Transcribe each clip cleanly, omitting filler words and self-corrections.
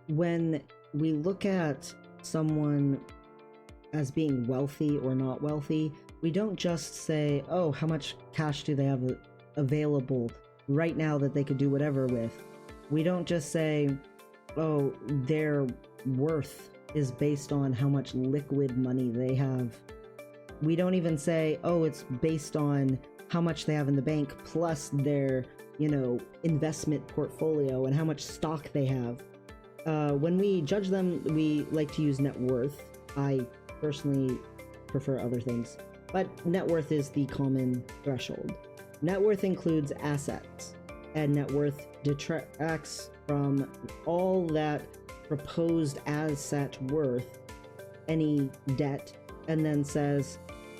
When we look at someone as being wealthy or not wealthy, we don't just say, oh, how much cash do they have available right now that they could do whatever with. We don't just say, oh, their worth is based on how much liquid money they have. We don't even say, oh, it's based on how much they have in the bank plus their, investment portfolio and how much stock they have. When we judge them, we like to use net worth. I personally prefer other things, but net worth is the common threshold. Net worth includes assets, and net worth detracts from all that proposed asset worth, any debt, and then says,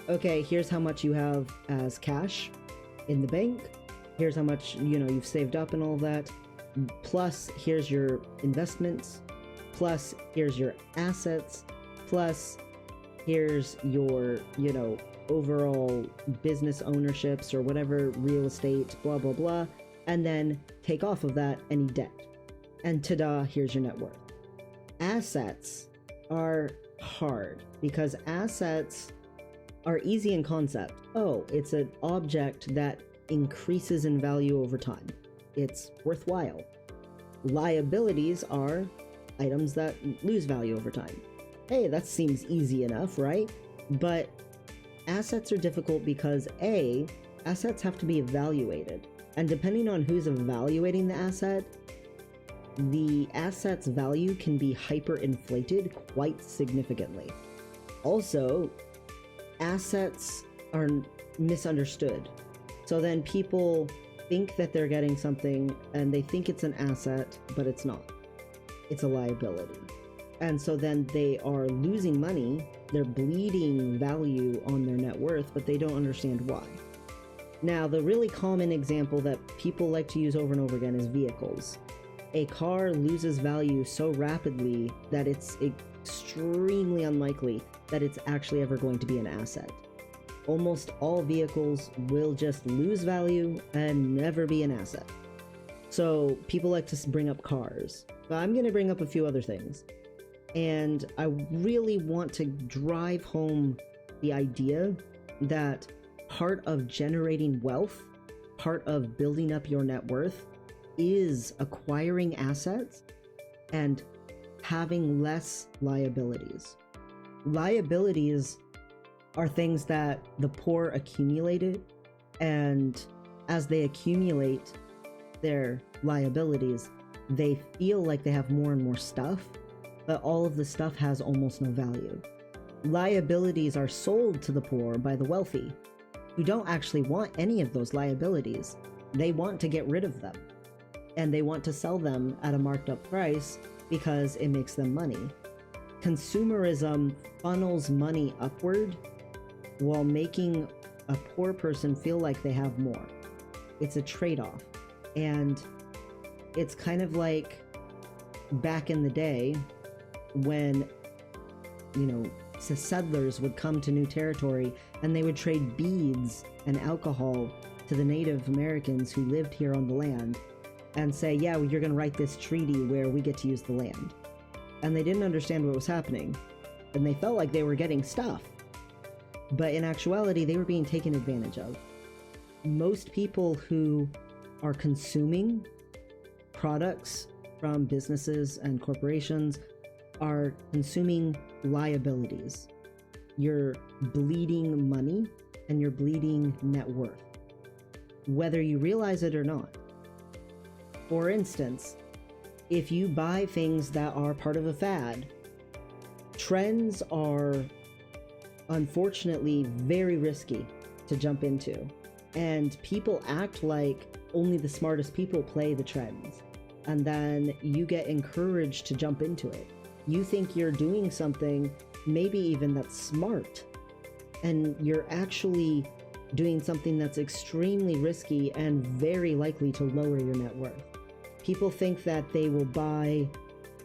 okay, here's how much you have as cash in the bank, here's how much you've saved up and all that, plus here's your investments, plus here's your assets, plus here's your overall business ownerships or whatever, real estate, blah blah blah, and then take off of that any debt, and ta-da, here's your net worth. Assets are hard because assets are easy in concept. Oh, it's an object that increases in value over time. It's worthwhile. Liabilities are items that lose value over time. Hey, that seems easy enough, right? But assets are difficult because A, assets have to be evaluated. And depending on who's evaluating the asset's value can be hyperinflated quite significantly. Also, assets are misunderstood. So then people think that they're getting something and they think it's an asset, but it's not. It's a liability. And so then they are losing money, they're bleeding value on their net worth, but they don't understand why. Now, the really common example that people like to use over and over again is vehicles. A car loses value so rapidly that it's extremely unlikely that it's actually ever going to be an asset. Almost all vehicles will just lose value and never be an asset. So people like to bring up cars, but I'm going to bring up a few other things. And I really want to drive home the idea that part of generating wealth, part of building up your net worth, is acquiring assets and having less liabilities. Liabilities are things that the poor accumulated, and as they accumulate their liabilities, they feel like they have more and more stuff, but all of the stuff has almost no value. Liabilities are sold to the poor by the wealthy, who don't actually want any of those liabilities. They want to get rid of them, and they want to sell them at a marked up price because it makes them money. Consumerism funnels money upward while making a poor person feel like they have more. It's a trade-off. And it's kind of like back in the day when, settlers would come to new territory and they would trade beads and alcohol to the Native Americans who lived here on the land and say, yeah, well, you're going to write this treaty where we get to use the land. And they didn't understand what was happening. And they felt like they were getting stuff. But in actuality, they were being taken advantage of. Most people who are consuming products from businesses and corporations are consuming liabilities. You're bleeding money and you're bleeding net worth, whether you realize it or not. For instance, if you buy things that are part of a fad, trends are unfortunately very risky to jump into, and people act like only the smartest people play the trends, and then you get encouraged to jump into it. You think you're doing something maybe even that's smart, and you're actually doing something that's extremely risky and very likely to lower your net worth. People think that they will buy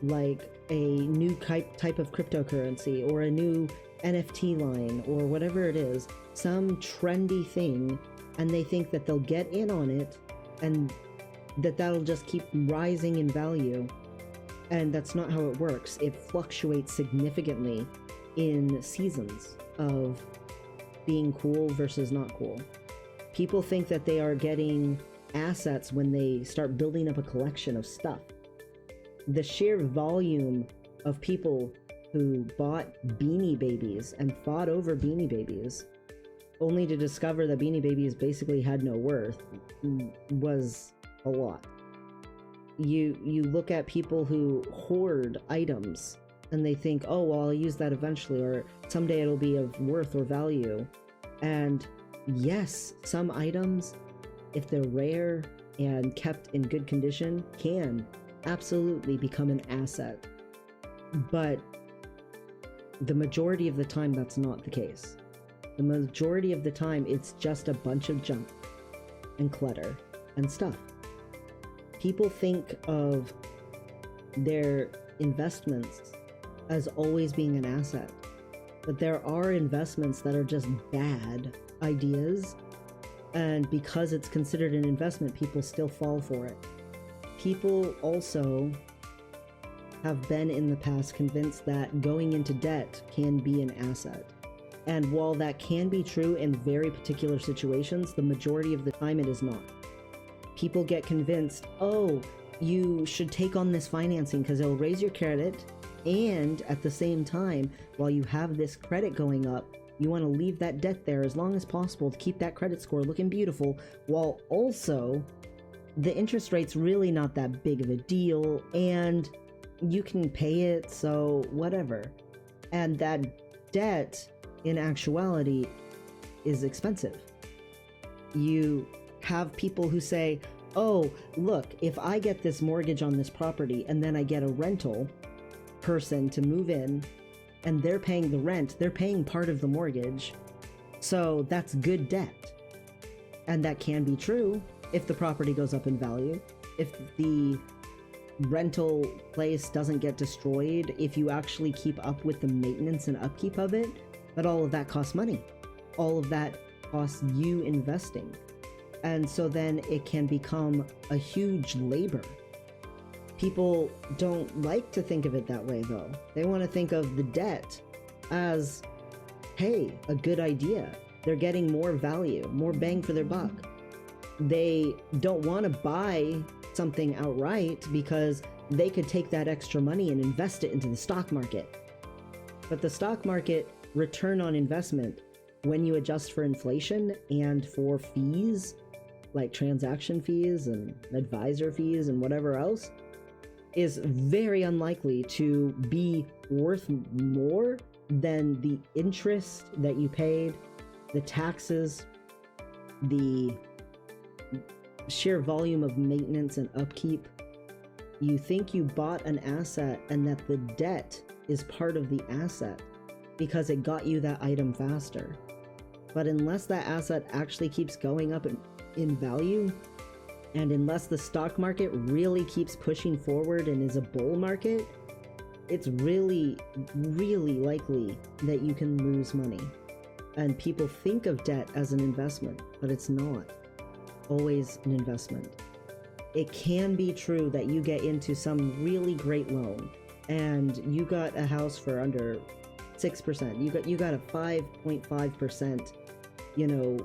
like a new type of cryptocurrency or a new NFT line or whatever it is, some trendy thing, and they think that they'll get in on it and that'll just keep rising in value. And that's not how it works. It fluctuates significantly in seasons of being cool versus not cool. People think that they are getting assets when they start building up a collection of stuff. The sheer volume of people who bought Beanie Babies and fought over Beanie Babies only to discover that Beanie Babies basically had no worth was a lot. You look at people who hoard items and they think, oh, well, I'll use that eventually, or someday it'll be of worth or value. And yes, some items, if they're rare and kept in good condition, can absolutely become an asset. But the majority of the time, that's not the case. The majority of the time, it's just a bunch of junk and clutter and stuff. People think of their investments as always being an asset, but there are investments that are just bad ideas, and because it's considered an investment, people still fall for it. People also have been in the past convinced that going into debt can be an asset. And while that can be true in very particular situations, the majority of the time it is not. People get convinced, oh, you should take on this financing because it'll raise your credit, and at the same time, while you have this credit going up, you want to leave that debt there as long as possible to keep that credit score looking beautiful, while also the interest rate's really not that big of a deal, and you can pay it, so whatever. And that debt, in actuality, is expensive. You have people who say, oh, look, if I get this mortgage on this property and then I get a rental person to move in and they're paying the rent, they're paying part of the mortgage, so that's good debt. And that can be true if the property goes up in value, if the rental place doesn't get destroyed, if you actually keep up with the maintenance and upkeep of it. But all of that costs money. All of that costs you investing. And so then it can become a huge labor. People don't like to think of it that way, though. They want to think of the debt as, hey, a good idea. They're getting more value, more bang for their buck. They don't want to buy something outright because they could take that extra money and invest it into the stock market. But the stock market return on investment, when you adjust for inflation and for fees, like transaction fees and advisor fees and whatever else, is very unlikely to be worth more than the interest that you paid, the taxes, the sheer volume of maintenance and upkeep. You think you bought an asset and that the debt is part of the asset because it got you that item faster. But unless that asset actually keeps going up in value, and unless the stock market really keeps pushing forward and is a bull market, it's really, really likely that you can lose money. And people think of debt as an investment, but it's not always an investment. It can be true that you get into some really great loan and you got a house for under 6%. You got a 5.5%,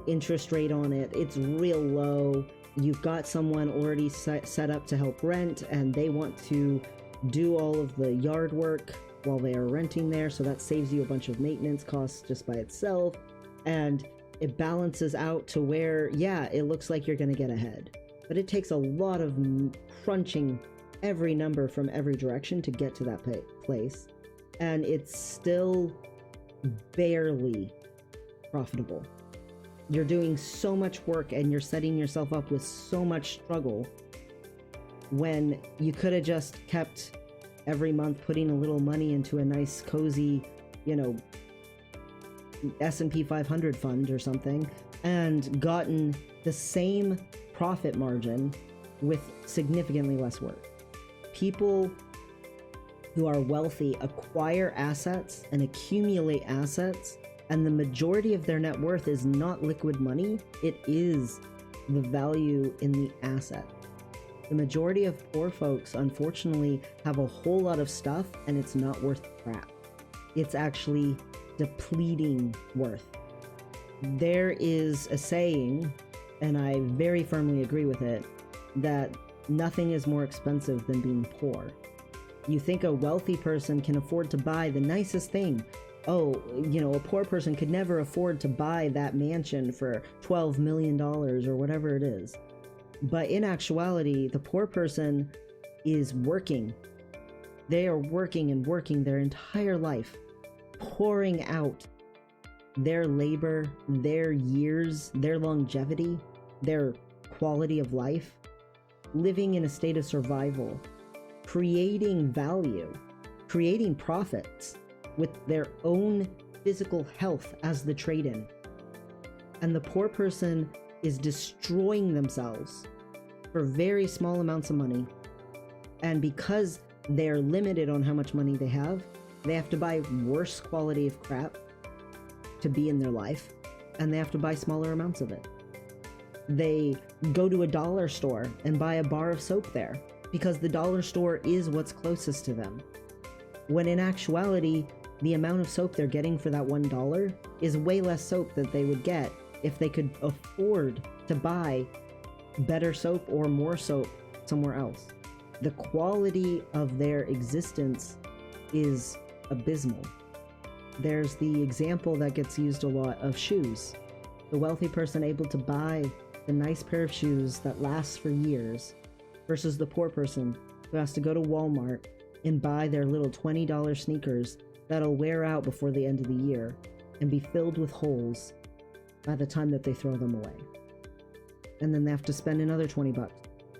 interest rate on it. It's real low. You've got someone already set up to help rent, and they want to do all of the yard work while they are renting there, so that saves you a bunch of maintenance costs just by itself, and it balances out to where, yeah, it looks like you're going to get ahead. But it takes a lot of crunching every number from every direction to get to that place, and it's still barely profitable. You're doing so much work and you're setting yourself up with so much struggle when you could have just kept every month putting a little money into a nice cozy, S&P 500 fund or something and gotten the same profit margin with significantly less work. People who are wealthy acquire assets and accumulate assets, and the majority of their net worth is not liquid money, it is the value in the asset. The majority of poor folks, unfortunately, have a whole lot of stuff and it's not worth crap. It's actually depleting worth. There is a saying, and I very firmly agree with it, that nothing is more expensive than being poor. You think a wealthy person can afford to buy the nicest thing. Oh, a poor person could never afford to buy that mansion for $12 million or whatever it is. But in actuality, the poor person is working. They are working and working their entire life, pouring out their labor, their years, their longevity, their quality of life, living in a state of survival, creating value, creating profits with their own physical health as the trade-in. And the poor person is destroying themselves for very small amounts of money. And because they're limited on how much money they have to buy worse quality of crap to be in their life, and they have to buy smaller amounts of it. They go to a dollar store and buy a bar of soap there because the dollar store is what's closest to them. When in actuality, the amount of soap they're getting for that $1 is way less soap that they would get if they could afford to buy better soap or more soap somewhere else. The quality of their existence is abysmal. There's the example that gets used a lot of shoes. The wealthy person able to buy the nice pair of shoes that lasts for years versus the poor person who has to go to Walmart and buy their little $20 sneakers that'll wear out before the end of the year and be filled with holes by the time that they throw them away. And then they have to spend another $20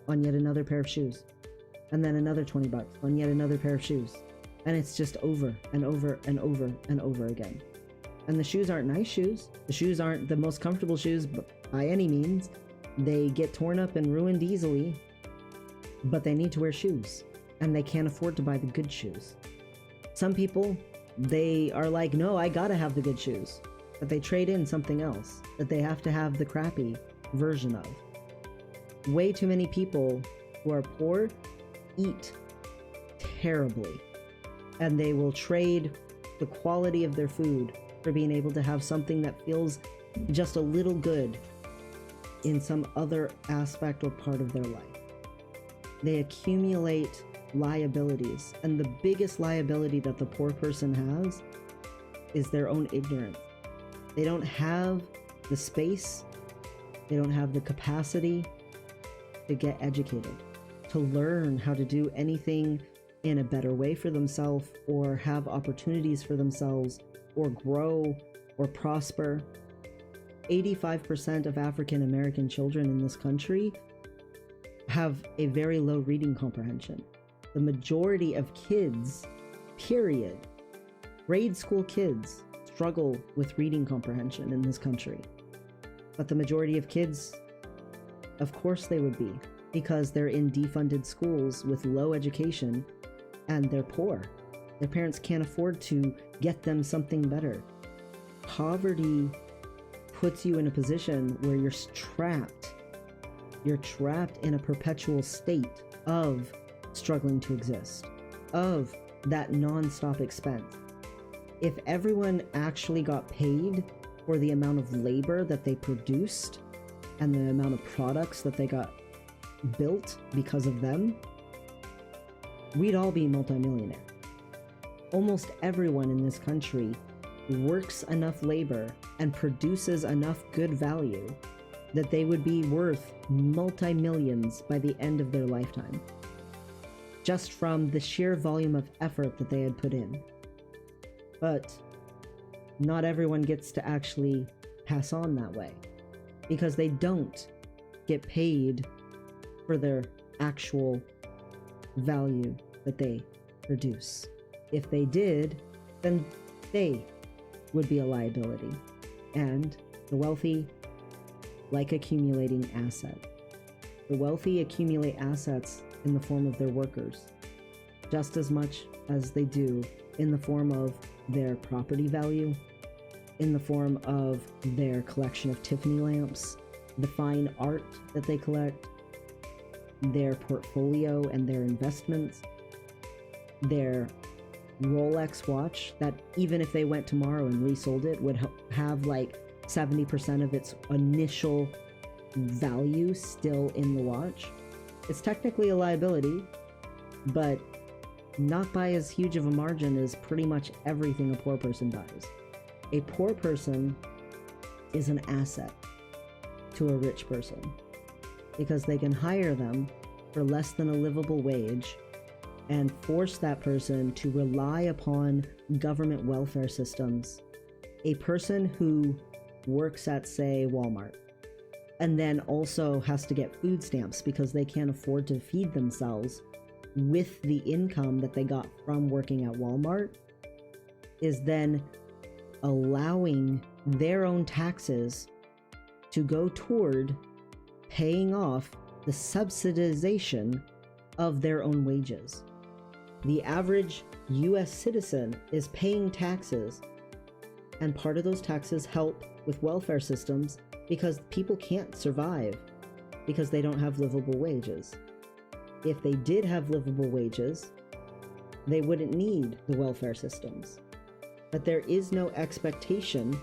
on yet another pair of shoes. And then another $20 on yet another pair of shoes. And it's just over and over and over and over again. And the shoes aren't nice shoes. The shoes aren't the most comfortable shoes by any means. They get torn up and ruined easily, but they need to wear shoes. And they can't afford to buy the good shoes. Some people, they are like, no, I gotta have the good shoes. But they trade in something else that they have to have the crappy version of. Way too many people who are poor eat terribly. And they will trade the quality of their food for being able to have something that feels just a little good in some other aspect or part of their life. They accumulate liabilities, and the biggest liability that the poor person has is their own ignorance. They don't have the space, they don't have the capacity to get educated, to learn how to do anything in a better way for themselves, or have opportunities for themselves, or grow, or prosper. 85% of African American children in this country have a very low reading comprehension. The majority of kids, period, grade school kids, struggle with reading comprehension in this country. But the majority of kids, of course they would be, because they're in defunded schools with low education and they're poor. Their parents can't afford to get them something better. Poverty puts you in a position where you're trapped. You're trapped in a perpetual state of struggling to exist, of that non-stop expense. If everyone actually got paid for the amount of labor that they produced and the amount of products that they got built because of them, we'd all be multimillionaire. Almost everyone in this country works enough labor and produces enough good value that they would be worth multi-millions by the end of their lifetime, just from the sheer volume of effort that they had put in. But not everyone gets to actually pass on that way, because they don't get paid for their actual value that they produce. If they did, then they would be a liability. And the wealthy like accumulating assets. The wealthy accumulate assets in the form of their workers, just as much as they do in the form of their property value, in the form of their collection of Tiffany lamps, the fine art that they collect, their portfolio and their investments, their Rolex watch that even if they went tomorrow and resold it would have like 70% of its initial value still in the watch. It's technically a liability, but not by as huge of a margin as pretty much everything a poor person buys. A poor person is an asset to a rich person because they can hire them for less than a livable wage and force that person to rely upon government welfare systems. A person who works at, say, Walmart, and then also has to get food stamps because they can't afford to feed themselves with the income that they got from working at Walmart, is then allowing their own taxes to go toward paying off the subsidization of their own wages. The average US citizen is paying taxes, and part of those taxes help with welfare systems because people can't survive because they don't have livable wages. If they did have livable wages, they wouldn't need the welfare systems. But there is no expectation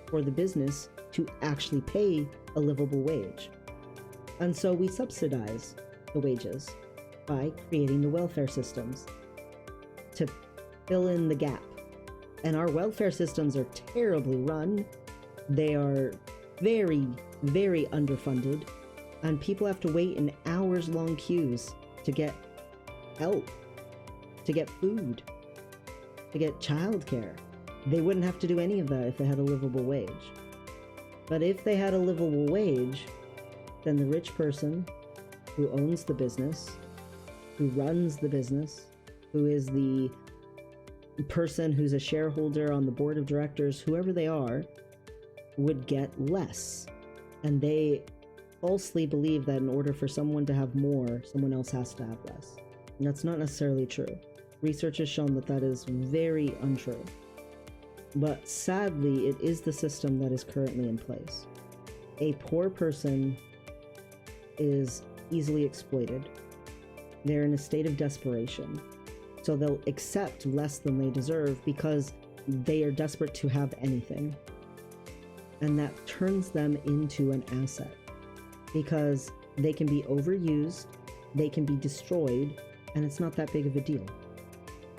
for the business to actually pay a livable wage. And so we subsidize the wages by creating the welfare systems to fill in the gap. And our welfare systems are terribly run. They are very, very underfunded, and people have to wait in hours-long queues to get help, to get food, to get childcare. They wouldn't have to do any of that if they had a livable wage. But if they had a livable wage, then the rich person who owns the business, who runs the business, who is the person who's a shareholder on the board of directors, whoever they are, would get less. And they falsely believe that in order for someone to have more, someone else has to have less. And that's not necessarily true. Research has shown that that is very untrue. But sadly, it is the system that is currently in place. A poor person is easily exploited. They're in a state of desperation. So they'll accept less than they deserve because they are desperate to have anything. And that turns them into an asset because they can be overused, they can be destroyed, and it's not that big of a deal.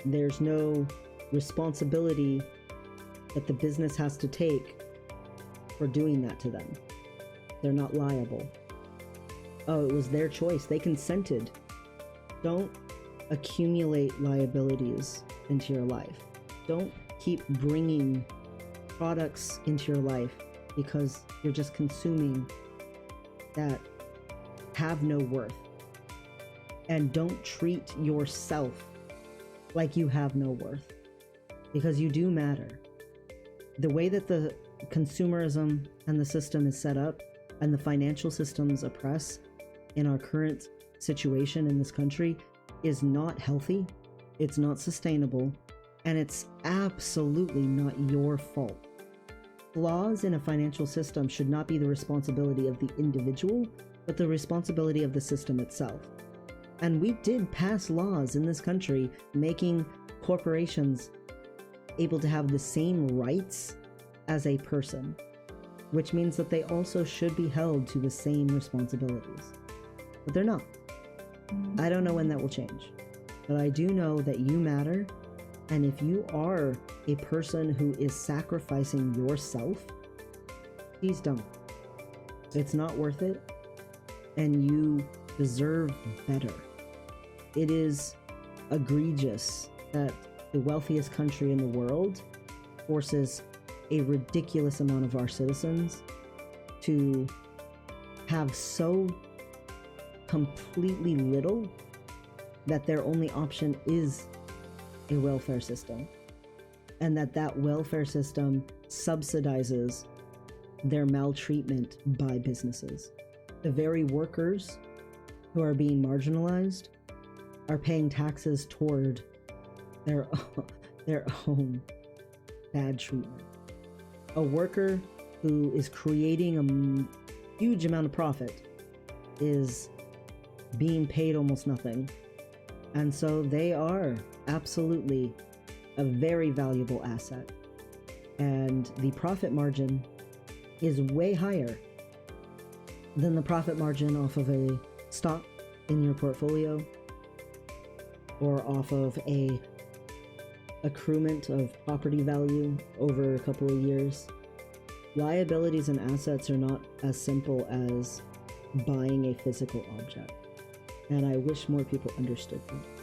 There's no responsibility that the business has to take for doing that to them. They're not liable. Oh, it was their choice. They consented. Don't accumulate liabilities into your life. Don't keep bringing products into your life because you're just consuming that have no worth. And don't treat yourself like you have no worth, because you do matter. The way that the consumerism and the system is set up and the financial systems oppress in our current situation in this country is not healthy, it's not sustainable, and it's absolutely not your fault. Flaws in a financial system should not be the responsibility of the individual, but the responsibility of the system itself. And we did pass laws in this country making corporations able to have the same rights as a person, which means that they also should be held to the same responsibilities. But they're not. I don't know when that will change, but I do know that you matter. And if you are a person who is sacrificing yourself, please don't. It's not worth it, and you deserve better. It is egregious that the wealthiest country in the world forces a ridiculous amount of our citizens to have so completely little that their only option is a welfare system, and that welfare system subsidizes their maltreatment by businesses. The very workers who are being marginalized are paying taxes toward their own bad treatment. A worker who is creating a huge amount of profit is being paid almost nothing. And so they are absolutely a very valuable asset. And the profit margin is way higher than the profit margin off of a stock in your portfolio or off of a accruement of property value over a couple of years. Liabilities and assets are not as simple as buying a physical object, and I wish more people understood that.